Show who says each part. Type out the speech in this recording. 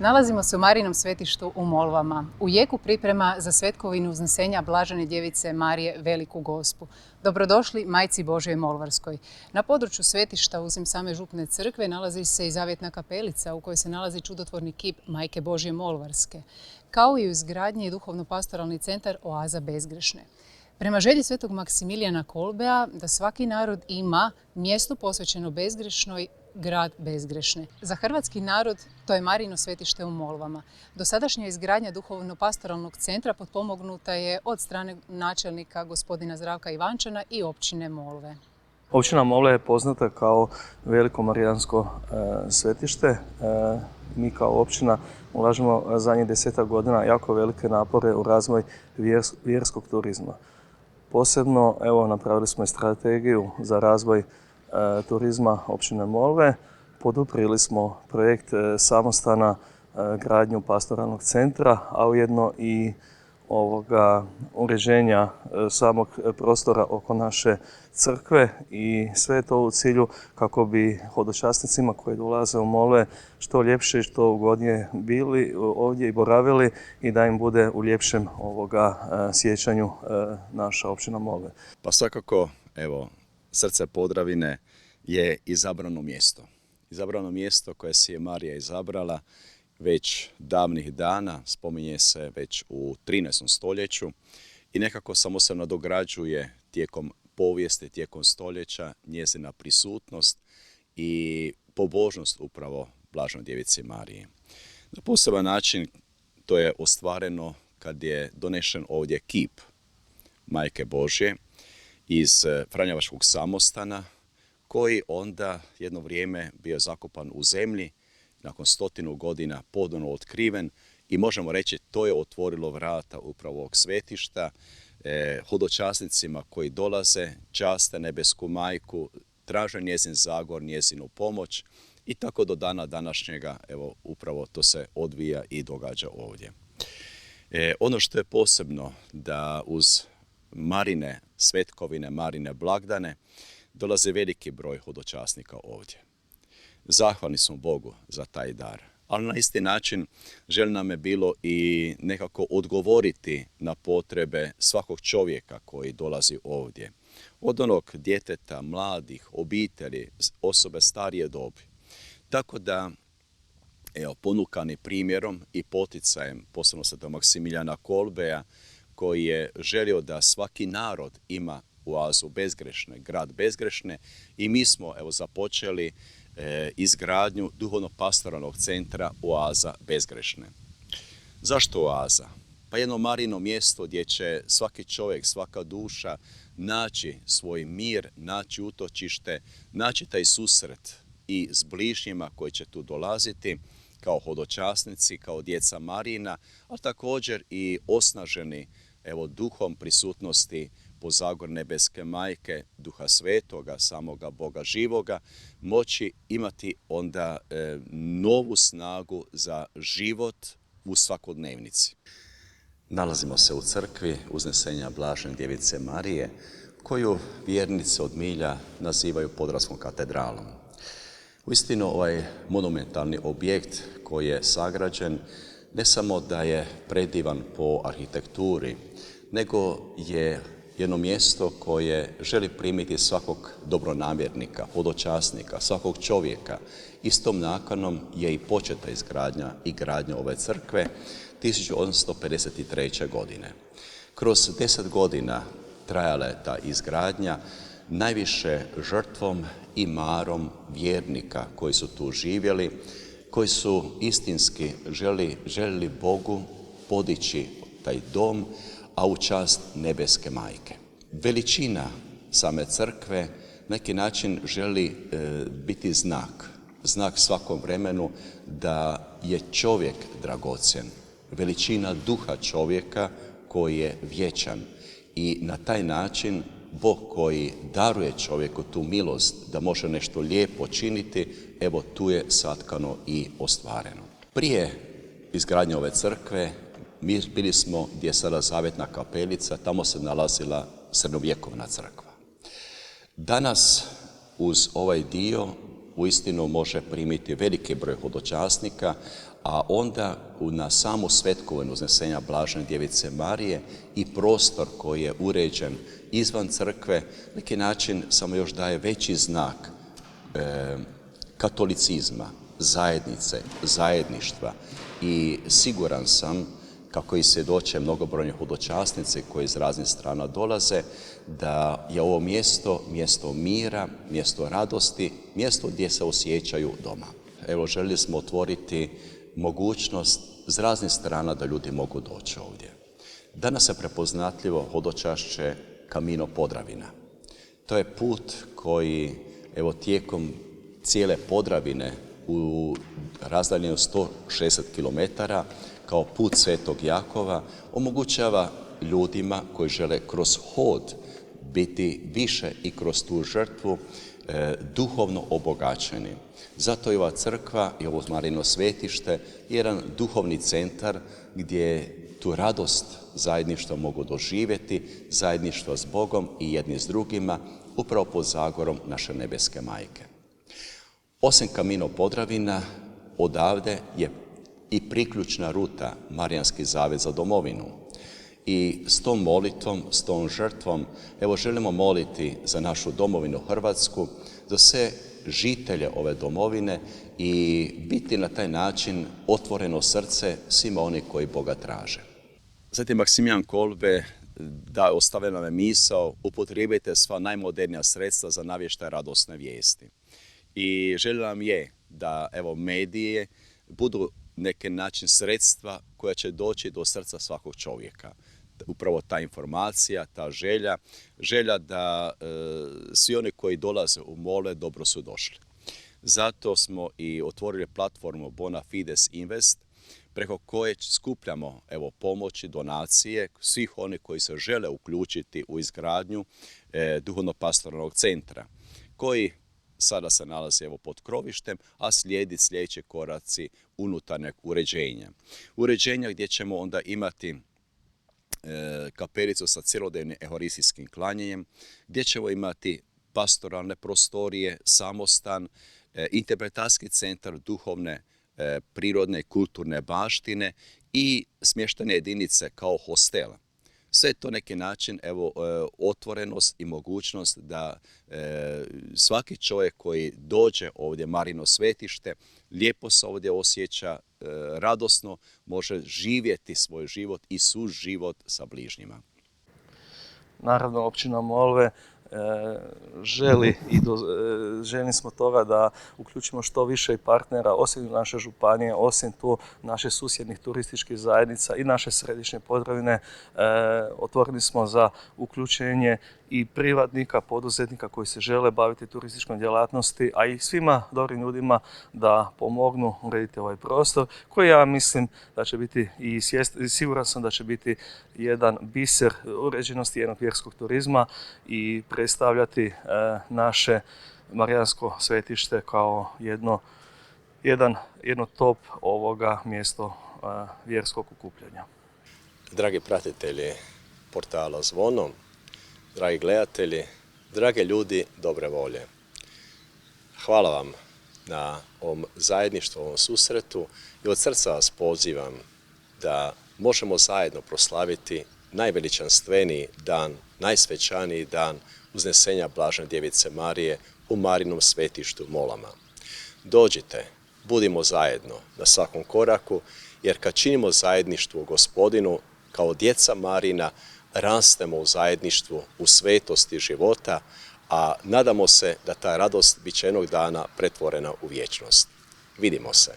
Speaker 1: Nalazimo se u Marijinom svetištu u Molvama, u jeku priprema za svetkovinu uznesenja Blažene djevice Marije Veliku Gospu. Dobrodošli Majci Božjoj Molvarskoj. Na području svetišta, osim same župne crkve, nalazi se i zavjetna kapelica u kojoj se nalazi čudotvorni kip Majke Božje Molvarske, kao i u izgradnji i duhovno-pastoralni centar Oaza Bezgrešne. Prema želji svetog Maksimilijana Kolbea da svaki narod ima mjesto posvećeno bezgrešnoj, grad bezgrešne. Za hrvatski narod to je Marijino svetište u Molvama. Dosadašnja izgradnja duhovno-pastoralnog centra potpomognuta je od strane načelnika gospodina Zdravka Ivančana i općine Molve.
Speaker 2: Općina Molve je poznata kao veliko marijansko svetište. Mi kao općina ulažemo zadnjih 10 godina jako velike napore u razvoj vjerskog turizma. Posebno, napravili smo i strategiju za razvoj turizma općine Molve. Poduprili smo projekt samostana, gradnju pastoralnog centra, a ujedno i uređenja samog prostora oko naše crkve, i sve to u cilju kako bi hodočasnicima koji dolaze u Molve što ljepše i što ugodnije bili ovdje i boravili i da im bude u ljepšem sjećanju naša općina Molve.
Speaker 3: Pa svakako, srce Podravine je izabrano mjesto. Izabrano mjesto koje si je Marija izabrala već davnih dana, spominje se već u 13. stoljeću i nekako samo se nadograđuje tijekom povijesti, tijekom stoljeća njezina prisutnost i pobožnost upravo Blaženoj djevici Mariji. Na poseban način to je ostvareno kad je donešen ovdje kip Majke Božje iz Franjevačkog samostana, koji onda jedno vrijeme bio zakopan u zemlji, nakon 100 godina ponovno otkriven, i možemo reći to je otvorilo vrata upravo ovog svetišta hodočasnicima koji dolaze, časte nebesku majku, traže njezin zagor, njezinu pomoć, i tako do dana današnjega upravo to se odvija i događa ovdje. Ono što je posebno, da uz Marine svetkovine, Marine blagdane dolaze veliki broj hodočasnika ovdje. Zahvalni smo Bogu za taj dar, ali na isti način želja nam je bilo i nekako odgovoriti na potrebe svakog čovjeka koji dolazi ovdje. Od onog djeteta, mladih, obitelji, osobe starije dobi. Tako da, ponukani primjerom i poticajem, posebno svetog Maksimilijana Kolbea, koji je želio da svaki narod ima oazu bezgrešne, grad bezgrešne, i mi smo započeli izgradnju duhovno-pastoralnog centra Oaza Bezgrešne. Zašto oaza? Pa jedno Marijino mjesto gdje će svaki čovjek, svaka duša naći svoj mir, naći utočište, naći taj susret i s bližnjima koji će tu dolaziti kao hodočasnici, kao djeca Marijina, ali također i osnaženi duhom prisutnosti po zagor nebeske majke, Duha Svetoga, samoga Boga živoga, moći imati onda novu snagu za život u svakodnevnici. Nalazimo se u crkvi uznesenja Blažene djevice Marije, koju vjernice od milja nazivaju Podravskom katedralom. Uistinu, ovaj monumentalni objekt koji je sagrađen ne samo da je predivan po arhitekturi, nego je jedno mjesto koje želi primiti svakog dobronamjernika, hodočasnika, svakog čovjeka. Istom nakanom je i početa izgradnja i gradnja ove crkve 1853. godine. Kroz 10 godina trajala je ta izgradnja, najviše žrtvom i marom vjernika koji su tu živjeli, koji su istinski željeli Bogu podići taj dom, a u čast nebeske majke. Veličina same crkve na neki način želi biti znak svakom vremenu da je čovjek dragocjen, veličina duha čovjeka koji je vječan, i na taj način Bog koji daruje čovjeku tu milost da može nešto lijepo činiti, tu je satkano i ostvareno. Prije izgradnje ove crkve mi bili smo gdje je sada zavjetna kapelica, tamo se nalazila srednjovjekovna crkva. Danas uz ovaj dio uistinu može primiti veliki broj hodočasnika, a onda na samu svetkovinu uznesenja Blažene Djevice Marije i prostor koji je uređen izvan crkve, neki način samo još daje veći znak katolicizma, zajednice, zajedništva i siguran sam, kako i svjedoče mnogobrojni hodočasnici koji iz raznih strana dolaze, da je ovo mjesto, mjesto mira, mjesto radosti, mjesto gdje se osjećaju doma. Evo, željeli smo otvoriti mogućnost s raznih strana da ljudi mogu doći ovdje. Danas je prepoznatljivo hodočašće Camino Podravina. To je put koji, evo, tijekom cijele Podravine u razdaljenju 160 km kao put Svetog Jakova omogućava ljudima koji žele kroz hod biti više i kroz tu žrtvu duhovno obogaćeni. Zato je ova crkva i ovo Marijino svetište jedan duhovni centar gdje tu radost zajedništva mogu doživjeti, zajedništvo s Bogom i jedni s drugima, upravo pod zagorom naše nebeske majke. Osim Camino Podravina, odavde je i priključna ruta Marijanski zavjet za domovinu. I s tom molitvom, s tom žrtvom, evo, želimo moliti za našu domovinu Hrvatsku, za sve žitelje ove domovine i biti na taj način otvoreno srce svima oni koji Boga traže. Zatim Maksimijan Kolbe ostavlja nam je misao: upotrijebite sva najmodernija sredstva za navještaj radosne vijesti. I želja nam je da, evo, medije budu neki način sredstva koja će doći do srca svakog čovjeka. Upravo ta informacija, ta želja da svi oni koji dolaze u molve dobro su došli. Zato smo i otvorili platformu Bona Fides Invest, preko koje skupljamo, evo, pomoći, donacije svih onih koji se žele uključiti u izgradnju duhovno-pastoralnog centra, koji sada se nalazi, evo, pod krovištem, a slijedi sljedeći koraci unutarnjeg uređenja. Uređenja gdje ćemo onda imati kapelicu sa cjelodnevnim euharistijskim klanjanjem, gdje ćemo imati pastoralne prostorije, samostan, interpretacijski centar duhovne, prirodne i kulturne baštine i smještene jedinice kao hostel. Sve je to neki način, evo, otvorenost i mogućnost da svaki čovjek koji dođe ovdje Marijino svetište lijepo se ovdje osjeća, radosno može živjeti svoj život i suživot sa bližnjima.
Speaker 2: Naravno, općina Molve željni smo toga da uključimo što više partnera, osim naše županije, osim tu naše susjednih turističkih zajednica i naše središnje Podravine. Otvoreni smo za uključenje i privatnika, poduzetnika koji se žele baviti turističkom djelatnosti, a i svima dobrim ljudima da pomognu urediti ovaj prostor, koji ja mislim da će biti i siguran sam da će biti jedan biser uređenosti jednog vjerskog turizma i predstavljati naše Marijansko svetište kao jedno top ovoga mjesto vjerskog okupljanja.
Speaker 4: Dragi pratitelji portala Zvono, dragi gledatelji, drage ljudi dobre volje, hvala vam na ovom zajedništvu, ovom susretu i od srca vas pozivam da možemo zajedno proslaviti najveličanstveniji dan, najsvećaniji dan uznesenja Blažene Djevice Marije u Marijinom svetištu Molama. Dođite, budimo zajedno na svakom koraku, jer kad činimo zajedništvo u Gospodinu, kao djeca Marijina, rastemo u zajedništvu, u svetosti života, a nadamo se da ta radost bit će jednog dana pretvorena u vječnost. Vidimo se.